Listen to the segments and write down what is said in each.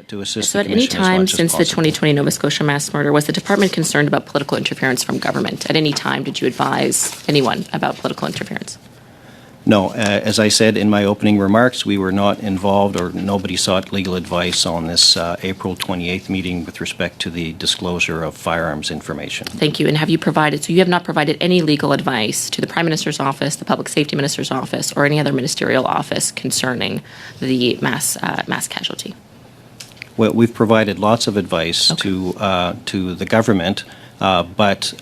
to assist So the at any Commission as time much as since the possible. 2020 Nova Scotia mass murder, was the department concerned about political interference from government? At any time, did you advise anyone about political interference? No, as I said in my opening remarks, we were not involved, or nobody sought legal advice on this April 28th meeting with respect to the disclosure of firearms information. Thank you. And have you provided, so you have not provided any legal advice to the Prime Minister's office, the Public Safety Minister's office, or any other ministerial office concerning the mass casualty? Well, we've provided lots of advice to the government, but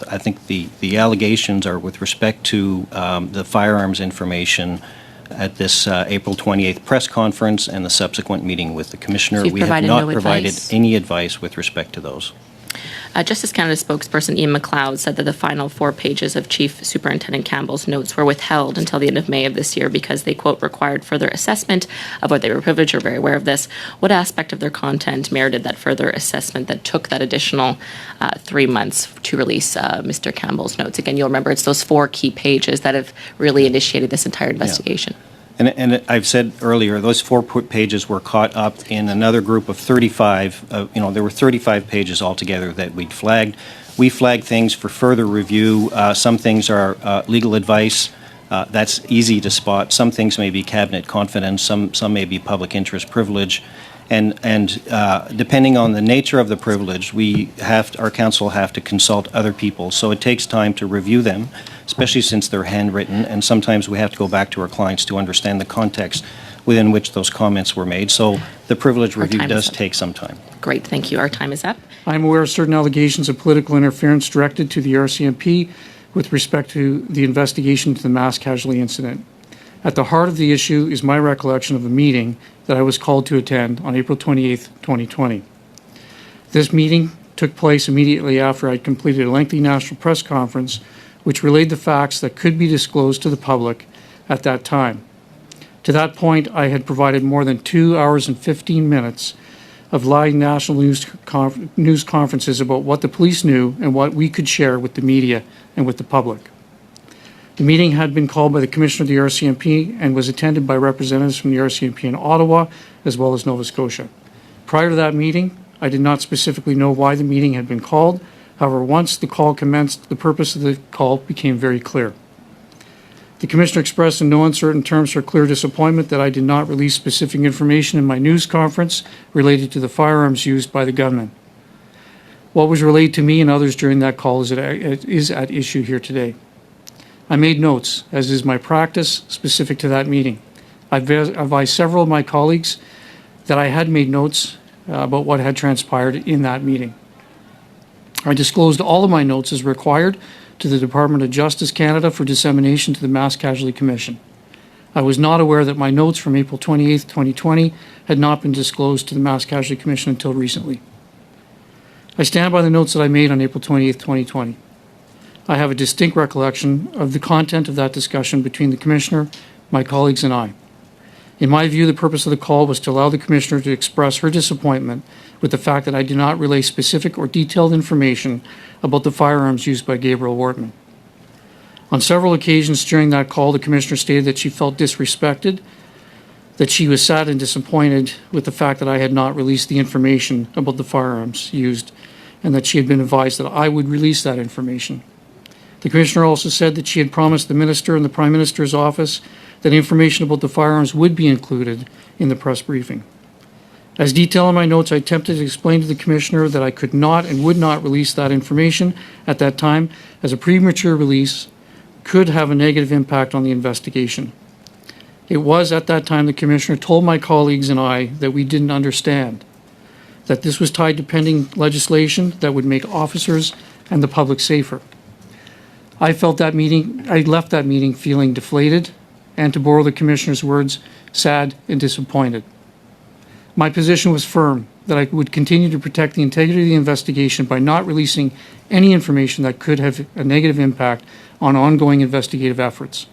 I think the allegations are with respect to the firearms information at this April 28th press conference and the subsequent meeting with the Commissioner. So we have not provided advice? any advice with respect to those. Justice Canada spokesperson Ian McLeod said that the final 4 pages of Chief Superintendent Campbell's notes were withheld until the end of May of this year because they, quote, required further assessment of what they were privileged. You're very aware of this. What aspect of their content merited that further assessment that took that additional 3 months to release Mr. Campbell's notes? Again, you'll remember it's those 4 key pages that have really initiated this entire investigation. Yeah. And I've said earlier, those 4 pages were caught up in another group of 35. There were 35 pages altogether that we'd flagged. We flagged things for further review. Some things are legal advice. That's easy to spot. Some things may be cabinet confidence. Some may be public interest privilege. And depending on the nature of the privilege, our council have to consult other people. So it takes time to review them, especially since they're handwritten, and sometimes we have to go back to our clients to understand the context within which those comments were made. So the privilege review does take some time. Great, thank you. Our time is up. I'm aware of certain allegations of political interference directed to the RCMP with respect to the investigation into the mass casualty incident. At the heart of the issue is my recollection of a meeting that I was called to attend on April 28th, 2020. This meeting took place immediately after I completed a lengthy national press conference which relayed the facts that could be disclosed to the public at that time. To that point, I had provided more than 2 hours and 15 minutes of live national news conferences about what the police knew and what we could share with the media and with the public. The meeting had been called by the Commissioner of the RCMP and was attended by representatives from the RCMP in Ottawa as well as Nova Scotia. Prior to that meeting, I did not specifically know why the meeting had been called. However, once the call commenced, the purpose of the call became very clear. The Commissioner expressed in no uncertain terms her clear disappointment that I did not release specific information in my news conference related to the firearms used by the gunman. What was relayed to me and others during that call is at issue here today. I made notes, as is my practice, specific to that meeting. I advised several of my colleagues that I had made notes about what had transpired in that meeting. I disclosed all of my notes as required to the Department of Justice Canada for dissemination to the Mass Casualty Commission. I was not aware that my notes from April 28, 2020 had not been disclosed to the Mass Casualty Commission until recently. I stand by the notes that I made on April 28, 2020. I have a distinct recollection of the content of that discussion between the Commissioner, my colleagues, and I. In my view, the purpose of the call was to allow the Commissioner to express her disappointment with the fact that I did not relay specific or detailed information about the firearms used by Gabriel Wortman. On several occasions during that call, the Commissioner stated that she felt disrespected, that she was sad and disappointed with the fact that I had not released the information about the firearms used, and that she had been advised that I would release that information. The Commissioner also said that she had promised the Minister and the Prime Minister's office that information about the firearms would be included in the press briefing. As detailed in my notes, I attempted to explain to the Commissioner that I could not and would not release that information at that time, as a premature release could have a negative impact on the investigation. It was at that time the Commissioner told my colleagues and I that we didn't understand, that this was tied to pending legislation that would make officers and the public safer. I left that meeting feeling deflated, and to borrow the Commissioner's words, sad and disappointed. My position was firm that I would continue to protect the integrity of the investigation by not releasing any information that could have a negative impact on ongoing investigative efforts.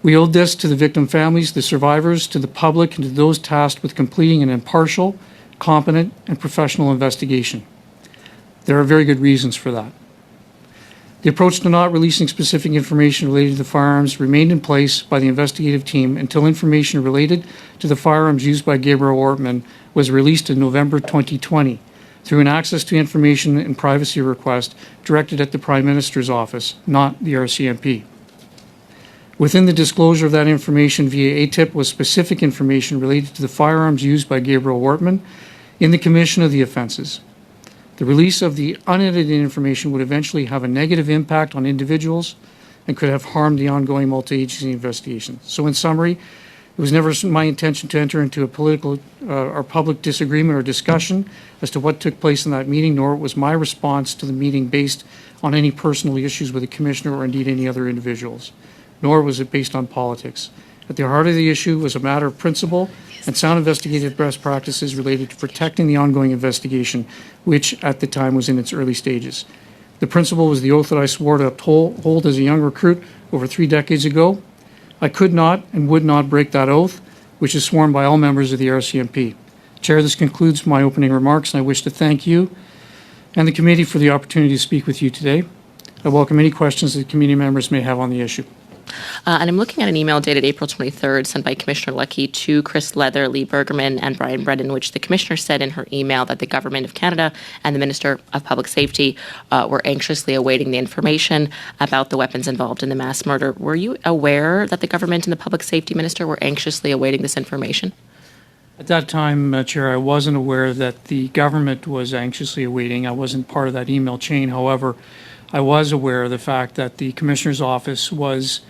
We owed this to the victim families, the survivors, to the public, and to those tasked with completing an impartial, competent, and professional investigation. There are very good reasons for that. The approach to not releasing specific information related to the firearms remained in place by the investigative team until information related to the firearms used by Gabriel Wortman was released in November 2020 through an access to information and privacy request directed at the Prime Minister's office, not the RCMP. Within the disclosure of that information via ATIP was specific information related to the firearms used by Gabriel Wortman in the commission of the offences. The release of the unedited information would eventually have a negative impact on individuals and could have harmed the ongoing multi-agency investigation. So in summary, it was never my intention to enter into a political or public disagreement or discussion as to what took place in that meeting, nor was my response to the meeting based on any personal issues with the Commissioner or indeed any other individuals, nor was it based on politics. At the heart of the issue was a matter of principle and sound investigative best practices related to protecting the ongoing investigation, which at the time was in its early stages. The principle was the oath that I swore to uphold as a young recruit over 3 decades ago. I could not and would not break that oath, which is sworn by all members of the RCMP. Chair, this concludes my opening remarks, and I wish to thank you and the committee for the opportunity to speak with you today. I welcome any questions that committee members may have on the issue. And I'm looking at an email dated April 23rd sent by Commissioner Leckie to Chris Leather, Lee Bergerman, and Brian Brennan, which the Commissioner said in her email that the Government of Canada and the Minister of Public Safety were anxiously awaiting the information about the weapons involved in the mass murder. Were you aware that the Government and the Public Safety Minister were anxiously awaiting this information? At that time, Chair, I wasn't aware that the government was anxiously awaiting. I wasn't part of that email chain. However, I was aware of the fact that the Commissioner's office was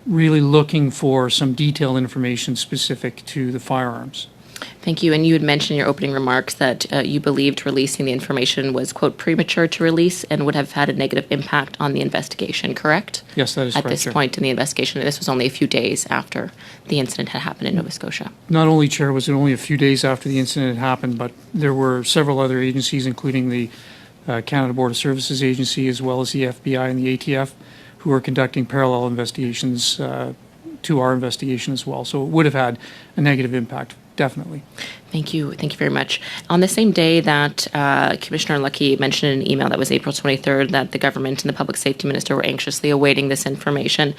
really looking for some detailed information specific to the firearms. Thank you. And you had mentioned in your opening remarks that you believed releasing the information was, quote, premature to release and would have had a negative impact on the investigation, correct? Yes, that is correct, At this Chair. point in the investigation, this was only a few days after the incident had happened in Nova Scotia. Not only, Chair, was it only a few days after the incident had happened, but there were several other agencies, including the Canada Border Services Agency, as well as the FBI and the ATF, who are conducting parallel investigations to our investigation as well. So it would have had a negative impact, definitely. Thank you. Thank you very much. On the same day that Commissioner Leckie mentioned in an email that was April 23rd that the government and the public safety minister were anxiously awaiting this information,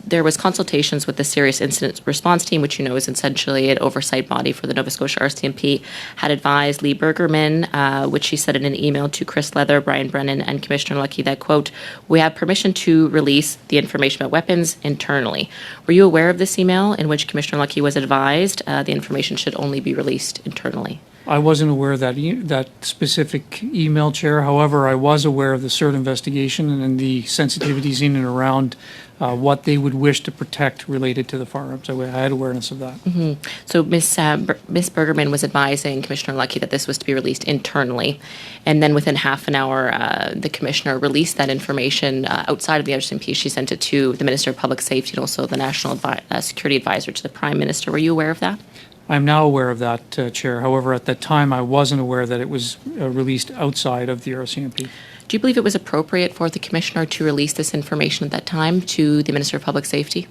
there was consultations with the Serious Incident Response Team, which you know is essentially an oversight body for the Nova Scotia RCMP, had advised Lee Bergerman, which she said in an email to Chris Leather, Brian Brennan, and Commissioner Leckie that, quote, we have permission to release the information about weapons internally. Were you aware of this email in which Commissioner Leckie was advised the information should only be released internally? I wasn't aware of that specific email, Chair. However, I was aware of the CERT investigation and the sensitivities in and around what they would wish to protect related to the firearms. I had awareness of that. Mm-hmm. So Ms. Bergerman was advising Commissioner Leckie that this was to be released internally, and then within half an hour, the Commissioner released that information outside of the RCMP. She sent it to the Minister of Public Safety and also the National Security Advisor to the Prime Minister. Were you aware of that? I'm now aware of that, Chair. However, at that time, I wasn't aware that it was released outside of the RCMP. Do you believe it was appropriate for the Commissioner to release this information at that time to the Minister of Public Safety?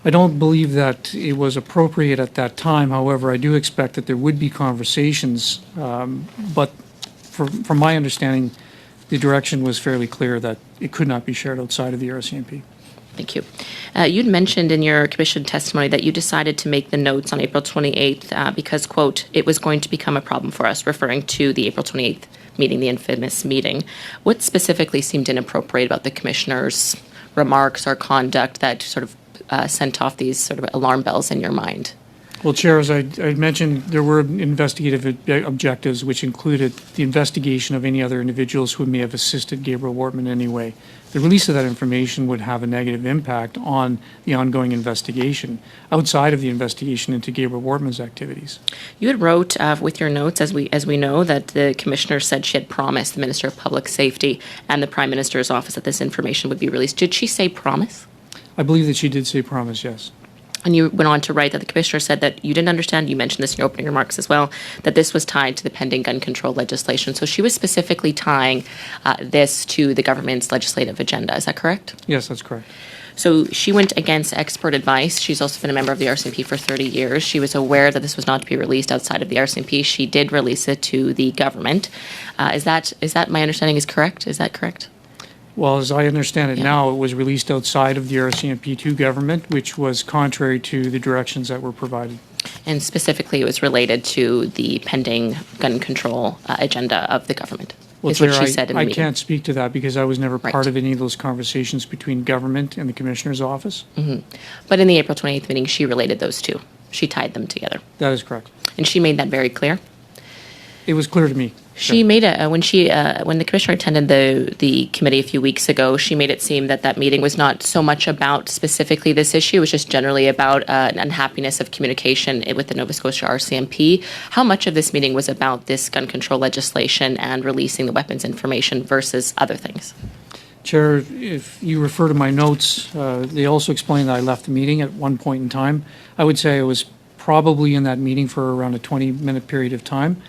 I don't believe that it was appropriate at that time. However, I do expect that there would be conversations. But from my understanding, the direction was fairly clear that it could not be shared outside of the RCMP. Thank you. You'd mentioned in your commission testimony that you decided to make the notes on April 28th because, quote, it was going to become a problem for us, referring to the April 28th meeting, the infamous meeting. What specifically seemed inappropriate about the Commissioner's remarks or conduct that sort of sent off these sort of alarm bells in your mind? Well, Chair, as I mentioned, there were investigative objectives, which included the investigation of any other individuals who may have assisted Gabriel Wortman in any way. The release of that information would have a negative impact on the ongoing investigation outside of the investigation into Gabriel Wortman's activities. You had wrote with your notes, as we know, that the Commissioner said she had promised the Minister of Public Safety and the Prime Minister's office that this information would be released. Did she say promise? I believe that she did say promise, yes. And you went on to write that the Commissioner said that you didn't understand, you mentioned this in your opening remarks as well, that this was tied to the pending gun control legislation. So she was specifically tying this to the government's legislative agenda. Is that correct? Yes, that's correct. So she went against expert advice. She's also been a member of the RCMP for 30 years. She was aware that this was not to be released outside of the RCMP. She did release it to the government. Is that my understanding is correct? Is that correct? Well, as I understand it Yeah. now, it was released outside of the RCMP to government, which was contrary to the directions that were provided. And specifically, it was related to the pending gun control agenda of the government. Is what Chair, she said in the I meeting. can't speak to that because I was never Right. part of any of those conversations between government and the Commissioner's office. But in the April 28th meeting, she related those two. She tied them together. That is correct. And she made that very clear. It was clear to me. She made when the commissioner attended the committee a few weeks ago, she made it seem that meeting was not so much about specifically this issue. It was just generally about an unhappiness of communication with the Nova Scotia RCMP. How much of this meeting was about this gun control legislation and releasing the weapons information versus other things? Chair, if you refer to my notes, they also explain that I left the meeting at one point in time. I would say I was probably in that meeting for around a 20-minute period of time.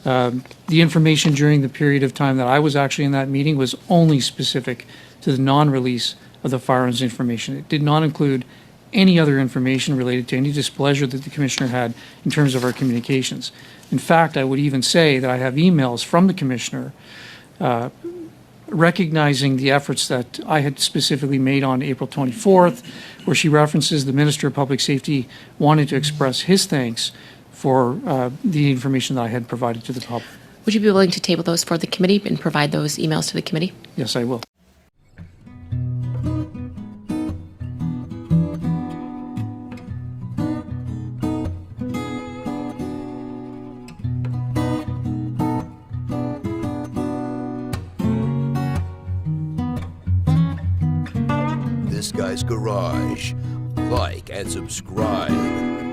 The information during the period of time that I was actually in that meeting was only specific to the non-release of the firearms information. It did not include any other information related to any displeasure that the Commissioner had in terms of our communications. In fact, I would even say that I have emails from the Commissioner recognizing the efforts that I had specifically made on April 24th, where she references the Minister of Public Safety wanting to express his thanks for the information that I had provided to the public. Would you be willing to table those for the committee and provide those emails to the committee? Yes, I will. This Guy's Garage. Like and subscribe.